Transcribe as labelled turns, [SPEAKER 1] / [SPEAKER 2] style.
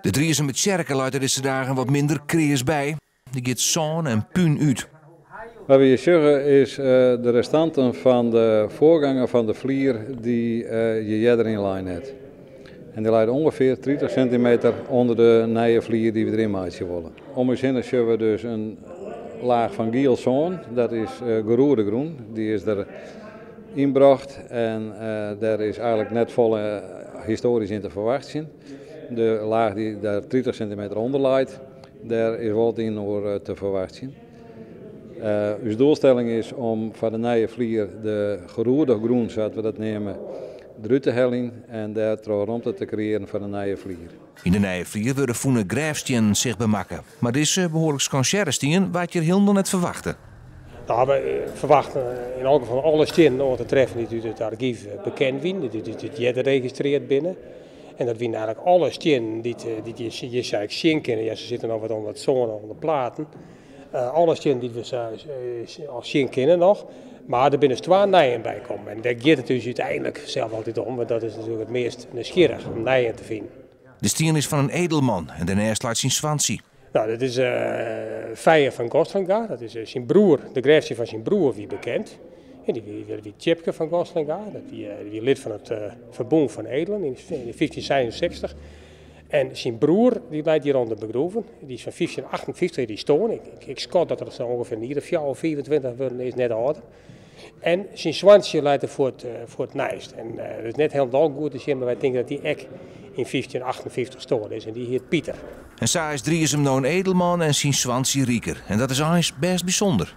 [SPEAKER 1] De Driessen met Sjerken luidt er deze dagen wat minder kreers bij. Die gaat zon en puin uit.
[SPEAKER 2] Wat we hier zeggen is de restanten van de voorganger van de vlier die je jeder in lijn hebt. En die leidt ongeveer 30 centimeter onder de nieuwe vlier die we erin maken willen. Om uw zinnen hebben we dus een laag van gielzoon, dat is geroerde groen. Die is er inbracht en daar is eigenlijk net volle historisch in te verwachten. De laag die daar 30 centimeter onder leidt, daar is wat in voor te verwachten. Uw doelstelling is om van de nieuwe vlier de geroerde groen, zoals we dat nemen, eruit te hellen en daar ruimte te creëren voor de nieuwe vlier.
[SPEAKER 1] In de nieuwe vlier worden voene grijfstien zich bemakken. Maar dit is behoorlijk scancherestien wat je helemaal net verwachten.
[SPEAKER 3] Nou, we verwachten in elk geval alle stenen te treffen die uit het archief bekend zijn, die je geregistreerd binnen. En dat zijn eigenlijk alle stenen die je eigenlijk zien kennen. Ja, ze zitten nog wat onder het zon, onder de platen. Alle stenen die we als zien kennen nog. Maar er binnen 2 nijen bij komen. En daar gaat het dus uiteindelijk zelf altijd om. Want dat is natuurlijk het meest nieuwsgierig om nijen te vinden.
[SPEAKER 1] De steen is van een edelman en daarnaast laat zijn zwansie.
[SPEAKER 3] Nou, dat is Feijer van Goslinga. Dat is zijn broer, de grijfstien van zijn broer, wie bekend. En die Tjepke van Goslinga. Die lid van het Verbond van Edelen in 1567. En zijn broer, die leidt hier onder begroeven. Die is van 1558, die stoon. Ik schat dat er zo ongeveer niet, of 4 of 24 is net ouder. En zijn zwansje leidt er voor het nijst. En dat is net heel goed te zien, maar wij denken dat die ek in 1558 stoon is. En die heet Pieter.
[SPEAKER 1] En zo is Driessen nou een edelman en zijn zwansje rieker. En dat is eigenlijk best bijzonder.